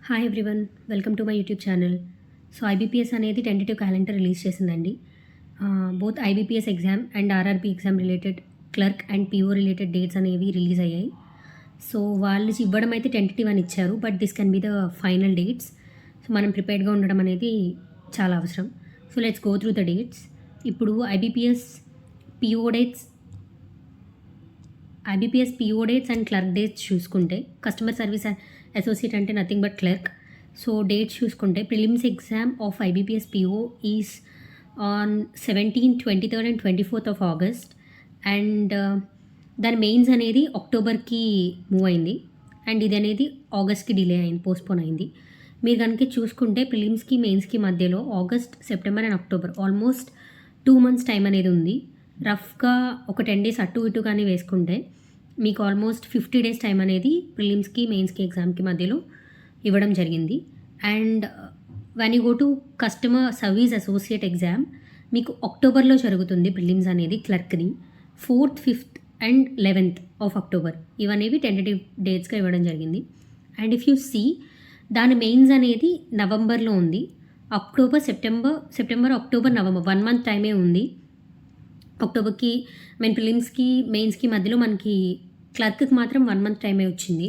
Hi everyone, welcome to my YouTube channel. So IBPS అనేది tentative calendar release చేసిందండి. Both IBPS exam and RRB exam related clerk and PO related dates అనేవి release అయ్యాయి. So వాళ్ళు ఇవ్వడం అయితే tentative అని ఇచ్చారు, but this can be the final dates. So మనం ప్రిపేర్డ్గా ఉండడం అనేది చాలా అవసరం. So let's go through the dates. ఇప్పుడు IBPS PO dates and clerk dates చూసుకుంటే, కస్టమర్ సర్వీస్ అసోసియేట్ అంటే nothing but clerk. So dates చూసుకుంటే prelims exam of IBPS PO is on 17, 23 and 24th of August. And దాని mains అనేది అక్టోబర్కి move అయింది, and ఇది అనేది ఆగస్ట్కి delay అయింది, పోస్ట్పోన్ అయింది. మీరు కనుక చూసుకుంటే ప్రిలిమ్స్కి మెయిన్స్కి మధ్యలో August, September and October almost 2 months time అనేది ఉంది. రఫ్గా ఒక 10 days అటు ఇటు కానీ వేసుకుంటే మీకు ఆల్మోస్ట్ 50 days టైం అనేది ప్రిలిమ్స్కి మెయిన్స్కి ఎగ్జామ్కి మధ్యలో ఇవ్వడం జరిగింది. And when you go to customer service associate exam మీకు అక్టోబర్లో జరుగుతుంది ప్రిలిమ్స్ అనేది క్లర్క్ని. 4th, 5th అండ్ 11th of October ఇవనేవి టెంటేటివ్ డేట్స్గా ఇవ్వడం జరిగింది. అండ్ ఇఫ్ యూ సీ దాని మెయిన్స్ అనేది నవంబర్లో ఉంది. October, September, October, November 1 month టైమే ఉంది. అక్టోబర్కి ప్రిలిమ్స్కి మెయిన్స్కి మధ్యలో మనకి క్లర్క్కి మాత్రం 1 month టైమే వచ్చింది.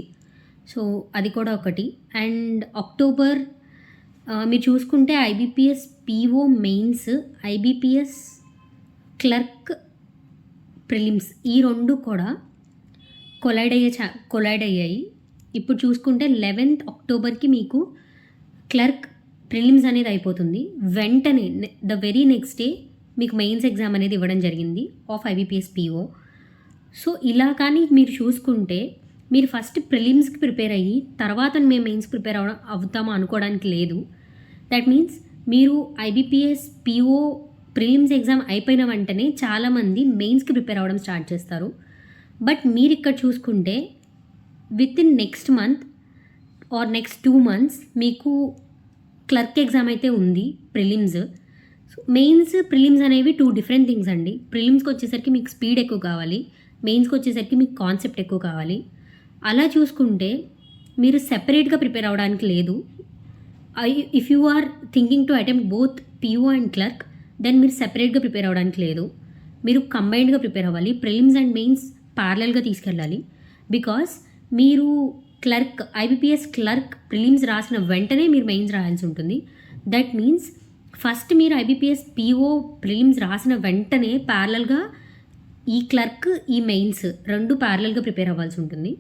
సో అది కూడా ఒకటి. అండ్ అక్టోబర్ మీరు చూసుకుంటే IBPS PO mains, IBPS clerk prelims ఈ రెండు కూడా కొలైడ్ అయ్యాయి. ఇప్పుడు చూసుకుంటే 11th Octoberకి మీకు క్లర్క్ ప్రిలిమ్స్ అనేది అయిపోతుంది. వెంటనే ద వెరీ నెక్స్ట్ డే మీకు మెయిన్స్ ఎగ్జామ్ అనేది ఇవ్వడం జరిగింది ఆఫ్ ఐబీపీఎస్ పీఓ. సో ఇలా కానీ మీరు చూసుకుంటే మీరు ఫస్ట్ ప్రిలిమ్స్కి ప్రిపేర్ అయ్యి తర్వాత మేము మెయిన్స్ ప్రిపేర్ అవుతామో అనుకోవడానికి లేదు. దట్ మీన్స్ మీరు ఐబీపీఎస్ పీఓ ప్రిలిమ్స్ ఎగ్జామ్ అయిపోయిన వెంటనే చాలామంది మెయిన్స్కి ప్రిపేర్ అవ్వడం స్టార్ట్ చేస్తారు. బట్ మీరు ఇక్కడ చూసుకుంటే with in next month or next 2 months మీకు క్లర్క్ ఎగ్జామ్ అయితే ఉంది ప్రిలిమ్స్. మెయిన్స్, ప్రిలిమ్స్ అనేవి 2 different థింగ్స్ అండి. ప్రిలిమ్స్కి వచ్చేసరికి మీకు స్పీడ్ ఎక్కువ కావాలి, మెయిన్స్కి వచ్చేసరికి మీకు కాన్సెప్ట్ ఎక్కువ కావాలి. అలా చూసుకుంటే మీరు సెపరేట్గా ప్రిపేర్ అవ్వడానికి లేదు. If you are thinking to attempt both PO and clerk, then మీరు సెపరేట్గా ప్రిపేర్ అవ్వడానికి లేదు. మీరు కంబైన్డ్గా ప్రిపేర్ అవ్వాలి. ప్రిలిమ్స్ అండ్ మెయిన్స్ ప్యారలల్గా తీసుకెళ్ళాలి. బికాస్ మీరు క్లర్క్, ఐబీపీఎస్ క్లర్క్ ప్రిలిమ్స్ రాసిన వెంటనే మీరు మెయిన్స్ రాయాల్సి ఉంటుంది. దట్ మీన్స్ ఫస్ట్ మీరు ఐబీపీఎస్ పీఓ ప్రిలిమ్స్ రాసిన వెంటనే ప్యారలల్గా ఈ క్లర్క్, ఈ మెయిన్స్ రెండు ప్యారలల్గా ప్రిపేర్ అవ్వాల్సి ఉంటుంది.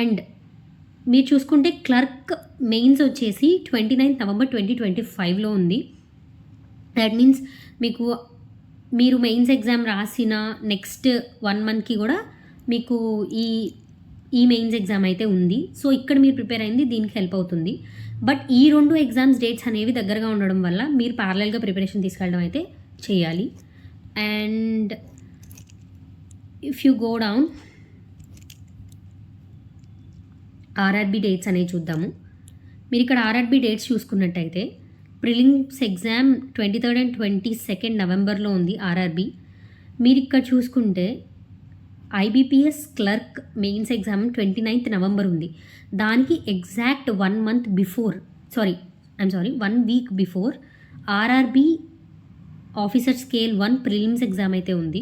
అండ్ మీరు చూసుకుంటే క్లర్క్ మెయిన్స్ వచ్చేసి 29th November 2025లో ఉంది. దట్ మీన్స్ మీరు మెయిన్స్ ఎగ్జామ్ రాసిన నెక్స్ట్ 1 monthకి కూడా మీకు ఈ మెయిన్స్ ఎగ్జామ్ అయితే ఉంది. సో ఇక్కడ మీరు ప్రిపేర్ అయింది దీనికి హెల్ప్ అవుతుంది. బట్ ఈ 2 ఎగ్జామ్స్ డేట్స్ అనేవి దగ్గరగా ఉండడం వల్ల మీరు ప్యారలల్గా ప్రిపరేషన్ తీసుకెళ్ళడం అయితే చేయాలి. And if you go down RRB dates అనేవి చూద్దాము. మీరు ఇక్కడ ఆర్ఆర్బీ డేట్స్ చూసుకున్నట్టయితే prelims exam 23rd and 22nd Novemberలో ఉంది ఆర్ఆర్బీ. మీరు ఇక్కడ చూసుకుంటే IBPS clerk mains exam 29th November ఉంది. దానికి exact 1 week before RRB officer scale 1 prelims exam అయితే ఉంది.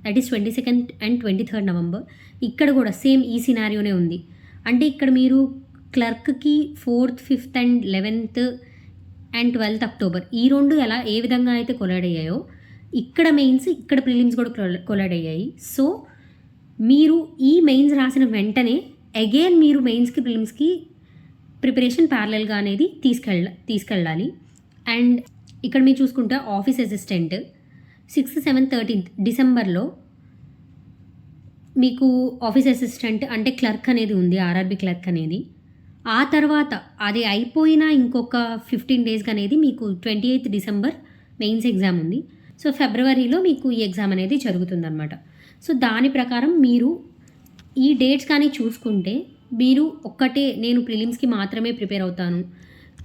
That is 22nd and 23rd November. ఇక్కడ కూడా సేమ్ ఈ సినారియోనే ఉంది. అంటే ఇక్కడ మీరు క్లర్క్కి 4th, 5th and 11th and 12th October ఈ రెండు ఏ విధంగా అయితే కొలైడ్ అయ్యాయో ఇక్కడ మెయిన్స్, ఇక్కడ ప్రిలిమ్స్ కూడా కొలైడ్ అయ్యాయి. సో మీరు ఈ మెయిన్స్ రాసిన వెంటనే అగైన్ మీరు మెయిన్స్కి, ప్రిలిమ్స్కి ప్రిపరేషన్ ప్యారలల్గా అనేది తీసుకెళ్ళాలి. అండ్ ఇక్కడ మీరు చూసుకుంటే office assistant 6th, 7th, 13th Decemberలో మీకు ఆఫీస్ అసిస్టెంట్ అంటే క్లర్క్ అనేది ఉంది, ఆర్ఆర్బీ క్లర్క్ అనేది. ఆ తర్వాత అది అయిపోయిన ఇంకొక 15 days అనేది మీకు 28th December మెయిన్స్ ఎగ్జామ్ ఉంది. సో ఫిబ్రవరిలో మీకు ఈ ఎగ్జామ్ అనేది జరుగుతుందన్నమాట. సో దాని ప్రకారం మీరు ఈ డేట్స్ కానీ చూసుకుంటే మీరు నేను ప్రిలిమ్స్కి మాత్రమే ప్రిపేర్ అవుతాను,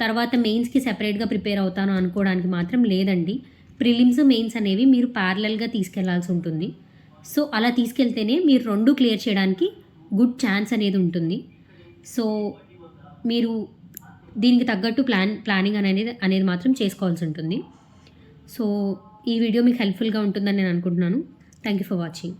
తర్వాత మెయిన్స్కి సెపరేట్గా ప్రిపేర్ అవుతాను అనుకోవడానికి మాత్రం లేదండి. ప్రిలిమ్స్, మెయిన్స్ అనేవి మీరు ప్యారలల్గా తీసుకెళ్లాల్సి ఉంటుంది. సో అలా తీసుకెళ్తేనే మీరు 2 క్లియర్ చేయడానికి గుడ్ ఛాన్స్ అనేది ఉంటుంది. సో మీరు దీనికి తగ్గట్టు ప్లానింగ్ అనేది మాత్రం చేసుకోవాల్సి ఉంటుంది. సో ఈ వీడియో మీకు హెల్ప్ఫుల్గా ఉంటుందని నేను అనుకుంటున్నాను. Thank you for watching.